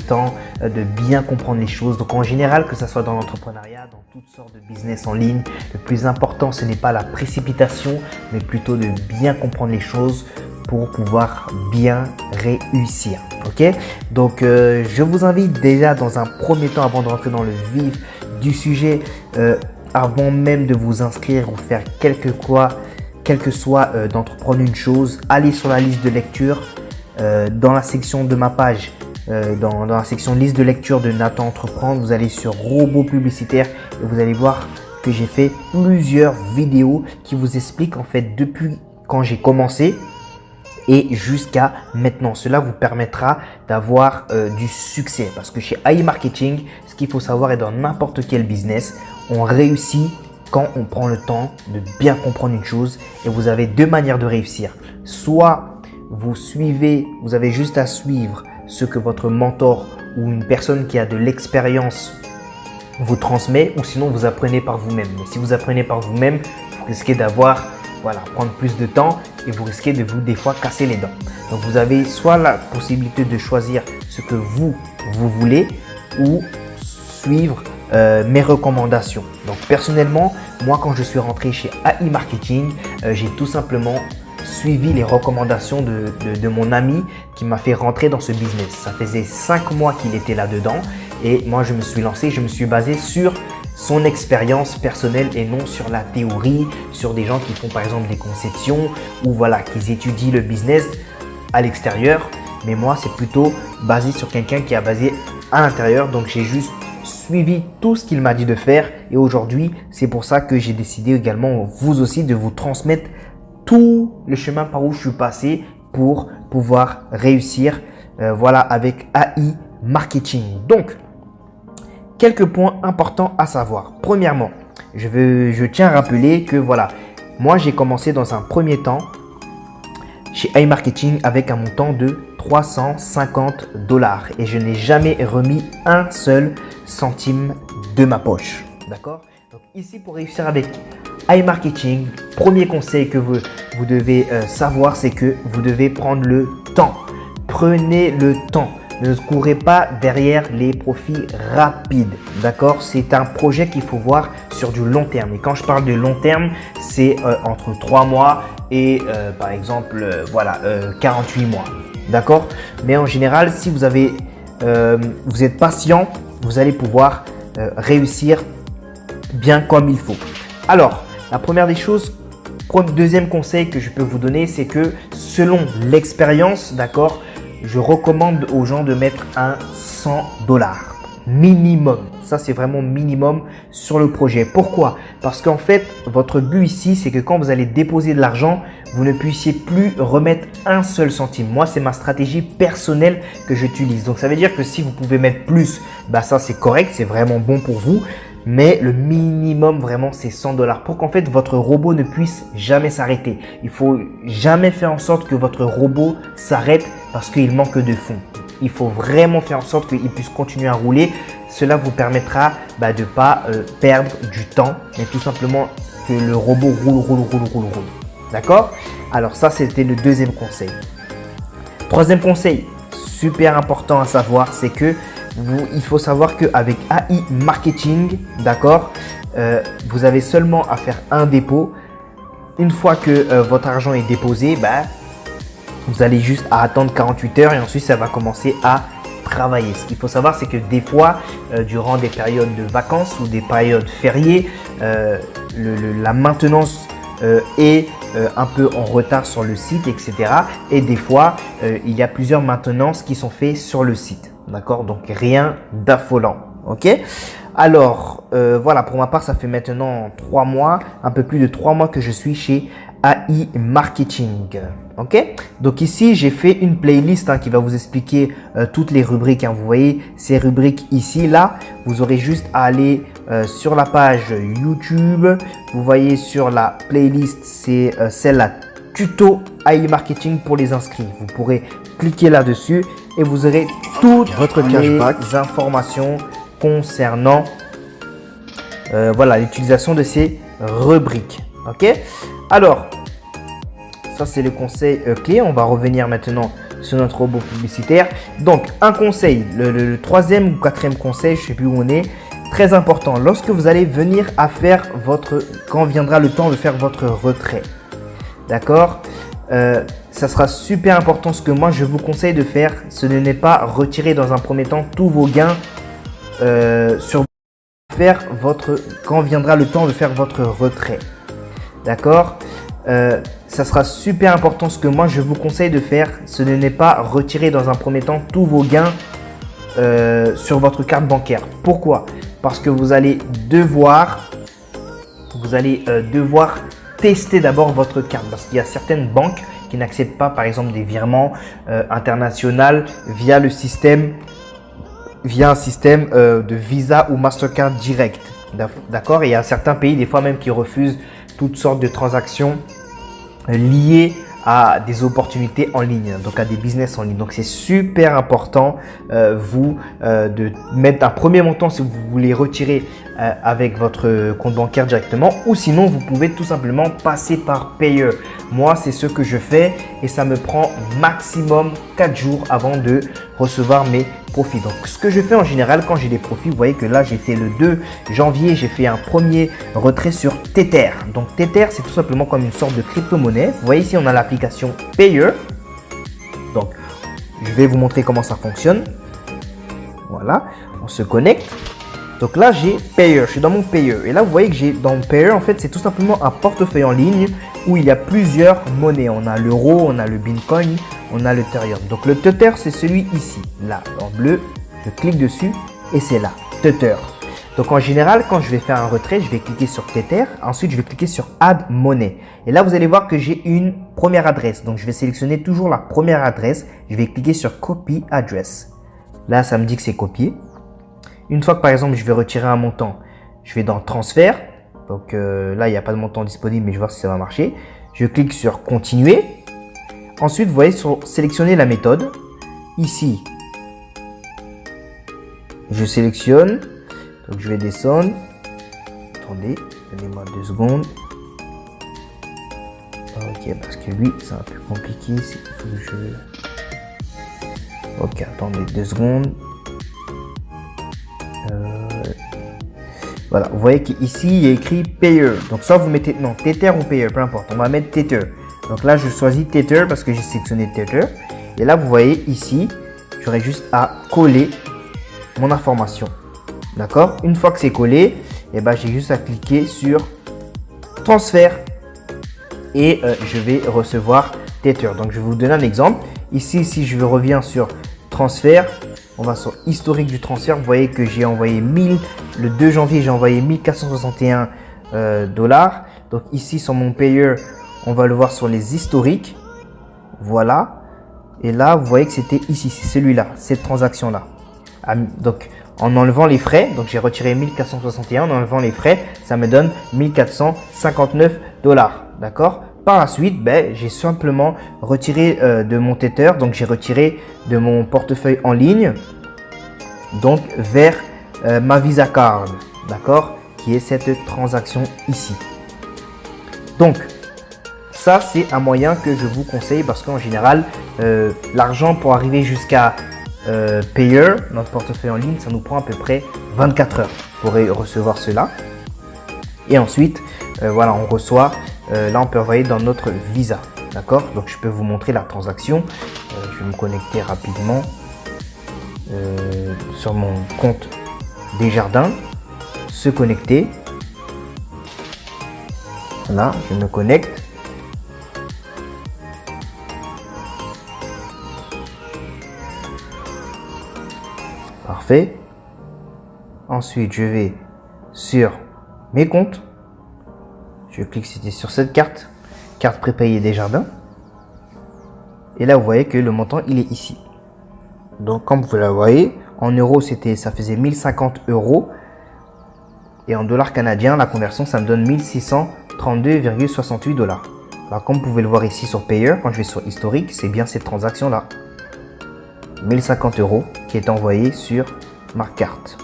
temps de bien comprendre les choses. Donc en général, que ce soit dans l'entrepreneuriat, dans toutes sortes de business en ligne, le plus important, ce n'est pas la précipitation, mais plutôt de bien comprendre les choses pour pouvoir bien réussir. Ok, donc je vous invite déjà dans un premier temps, avant de rentrer dans le vif du sujet, avant même de vous inscrire ou faire quel que soit d'entreprendre une chose, allez sur la liste de lecture dans la section de ma page, dans la section liste de lecture de Nathan Entreprendre. Vous allez sur robot publicitaire et vous allez voir que j'ai fait plusieurs vidéos qui vous expliquent en fait depuis quand j'ai commencé et jusqu'à maintenant. Cela vous permettra d'avoir du succès parce que chez AI Marketing, ce qu'il faut savoir est dans n'importe quel business, on réussit quand on prend le temps de bien comprendre une chose et vous avez deux manières de réussir. Soit vous avez juste à suivre ce que votre mentor ou une personne qui a de l'expérience vous transmet ou sinon vous apprenez par vous-même. Mais si vous apprenez par vous-même, vous risquez prendre plus de temps et vous risquez de des fois casser les dents. Donc vous avez soit la possibilité de choisir ce que vous voulez ou suivre mes recommandations. Donc personnellement, moi quand je suis rentré chez AI Marketing, j'ai tout simplement suivi les recommandations de mon ami qui m'a fait rentrer dans ce business. Ça faisait 5 mois qu'il était là-dedans et moi je me suis lancé, je me suis basé sur son expérience personnelle et non sur la théorie, sur des gens qui font par exemple des conceptions ou qu'ils étudient le business à l'extérieur. Mais moi, c'est plutôt basé sur quelqu'un qui a basé à l'intérieur. Donc, j'ai juste suivi tout ce qu'il m'a dit de faire. Et aujourd'hui, c'est pour ça que j'ai décidé également, vous aussi, de vous transmettre tout le chemin par où je suis passé pour pouvoir réussir avec AI Marketing. Donc, quelques points importants à savoir. Premièrement, je tiens à rappeler que moi j'ai commencé dans un premier temps chez AI Marketing avec un montant de 350 $ et je n'ai jamais remis un seul centime de ma poche. D'accord? Donc ici, pour réussir avec AI Marketing, premier conseil que vous devez savoir, c'est que vous devez prendre le temps. Prenez le temps. Ne courez pas derrière les profits rapides, d'accord? C'est un projet qu'il faut voir sur du long terme. Et quand je parle de long terme, c'est entre 3 mois et par exemple 48 mois, d'accord? Mais en général, si vous êtes patient, vous allez pouvoir réussir bien comme il faut. Alors, la première des choses, deuxième conseil que je peux vous donner, c'est que selon l'expérience, d'accord, je recommande aux gens de mettre un 100 $ minimum. Ça, c'est vraiment minimum sur le projet. Pourquoi? Parce qu'en fait, votre but ici, c'est que quand vous allez déposer de l'argent, vous ne puissiez plus remettre un seul centime. Moi, c'est ma stratégie personnelle que j'utilise. Donc, ça veut dire que si vous pouvez mettre plus, ça, c'est correct, c'est vraiment bon pour vous. Mais le minimum vraiment, c'est 100 $ pour qu'en fait votre robot ne puisse jamais s'arrêter. Il faut jamais faire en sorte que votre robot s'arrête parce qu'il manque de fonds. Il faut vraiment faire en sorte qu'il puisse continuer à rouler. Cela vous permettra de ne pas perdre du temps, mais tout simplement que le robot roule. D'accord? Alors ça, c'était le deuxième conseil. Troisième conseil, super important à savoir, c'est que il faut savoir qu'avec AI Marketing, d'accord, vous avez seulement à faire un dépôt. Une fois que votre argent est déposé, vous allez juste à attendre 48 heures et ensuite ça va commencer à travailler. Ce qu'il faut savoir, c'est que des fois, durant des périodes de vacances ou des périodes fériées, la maintenance est un peu en retard sur le site, etc. Et des fois, il y a plusieurs maintenances qui sont faites sur le site. D'accord? Donc, rien d'affolant. Ok? Alors, pour ma part, ça fait maintenant 3 mois, un peu plus de 3 mois que je suis chez AI Marketing. Ok? Donc ici, j'ai fait une playlist qui va vous expliquer toutes les rubriques. Vous voyez ces rubriques ici, là. Vous aurez juste à aller sur la page YouTube. Vous voyez sur la playlist, c'est celle-là, tuto AI Marketing pour les inscrits. Vous pourrez cliquer là-dessus et vous aurez toutes les informations concernant l'utilisation de ces rubriques. Ok? Alors, ça c'est le conseil clé. On va revenir maintenant sur notre robot publicitaire. Donc, un conseil, le troisième ou quatrième conseil, je ne sais plus où on est, très important. Lorsque vous allez venir à faire quand viendra le temps de faire votre retrait, d'accord, ça sera super important. Ce que moi, je vous conseille de faire, ce n'est pas retirer dans un premier temps tous vos gains quand viendra le temps de faire votre retrait. D'accord, ça sera super important. Ce que moi je vous conseille de faire, ce n'est pas retirer dans un premier temps tous vos gains sur votre carte bancaire. Pourquoi? Parce que vous allez devoir tester d'abord votre carte, parce qu'il y a certaines banques qui n'acceptent pas, par exemple, des virements internationaux via un système de Visa ou Mastercard direct. D'accord, et il y a certains pays des fois même qui refusent toutes sortes de transactions liées à des opportunités en ligne, donc à des business en ligne. Donc c'est super important de mettre un premier montant si vous voulez retirer avec votre compte bancaire directement, ou sinon vous pouvez tout simplement passer par Payer. Moi c'est ce que je fais et ça me prend maximum 4 jours avant de recevoir mes profits. Donc ce que je fais en général quand j'ai des profits, vous voyez que là j'ai fait le 2 janvier, j'ai fait un premier retrait sur Tether. Donc Tether c'est tout simplement comme une sorte de crypto-monnaie. Vous voyez ici on a l'application Payer. Donc je vais vous montrer comment ça fonctionne. Voilà, on se connecte. Donc là j'ai Payer, je suis dans mon Payer et là vous voyez que j'ai dans mon Payer, en fait c'est tout simplement un portefeuille en ligne où il y a plusieurs monnaies. On a l'euro, on a le Bitcoin, on a le Ethereum. Donc le Tether c'est celui ici, là en bleu, je clique dessus et c'est là, Tether. Donc en général quand je vais faire un retrait, je vais cliquer sur Tether, ensuite je vais cliquer sur Add monnaie. Et là vous allez voir que j'ai une première adresse. Donc je vais sélectionner toujours la première adresse, je vais cliquer sur Copy Address. Là ça me dit que c'est copié. Une fois que par exemple je vais retirer un montant, je vais dans transfert. Donc là il n'y a pas de montant disponible, mais je vais voir si ça va marcher. Je clique sur continuer. Ensuite vous voyez sur sélectionner la méthode. Ici, je sélectionne. Donc je vais descendre. Attendez, donnez-moi 2 secondes. Ok, parce que lui c'est un peu compliqué. Il faut que je... Ok, attendez 2 secondes. Voilà, vous voyez qu'ici il y a écrit Payer. Donc soit vous mettez non Tether ou Payer, peu importe. On va mettre Tether. Donc là je choisis Tether parce que j'ai sélectionné Tether. Et là vous voyez ici, j'aurai juste à coller mon information. D'accord. Une fois que c'est collé, et ben j'ai juste à cliquer sur transfert et je vais recevoir Tether. Donc je vais vous donner un exemple. Ici, si je reviens sur transfert, on va sur historique du transfert. Vous voyez que j'ai envoyé le 2 janvier, j'ai envoyé 1461 dollars. Donc ici sur mon Payer, on va le voir sur les historiques. Voilà. Et là, vous voyez que c'était ici, c'est celui-là, cette transaction-là. Donc en enlevant les frais, donc j'ai retiré 1461, en enlevant les frais, ça me donne 1459 dollars. D'accord. Par la suite, j'ai simplement retiré de mon Tether, donc j'ai retiré de mon portefeuille en ligne, donc vers ma Visa Card, d'accord, qui est cette transaction ici. Donc, ça c'est un moyen que je vous conseille parce qu'en général, l'argent pour arriver jusqu'à Payer, notre portefeuille en ligne, ça nous prend à peu près 24 heures pour recevoir cela. Et ensuite, voilà, on reçoit... là, on peut envoyer dans notre Visa. D'accord. Donc, je peux vous montrer la transaction. Je vais me connecter rapidement sur mon compte Desjardins. Se connecter. Voilà, je me connecte. Parfait. Ensuite, je vais sur mes comptes. Je clique sur cette carte prépayée Desjardins. Et là, vous voyez que le montant, il est ici. Donc, comme vous le voyez, en euros, ça faisait 1050 euros. Et en dollars canadiens, la conversion, ça me donne 1632,68 dollars. Alors, comme vous pouvez le voir ici sur Payer, quand je vais sur historique, c'est bien cette transaction-là. 1050 euros qui est envoyé sur ma carte.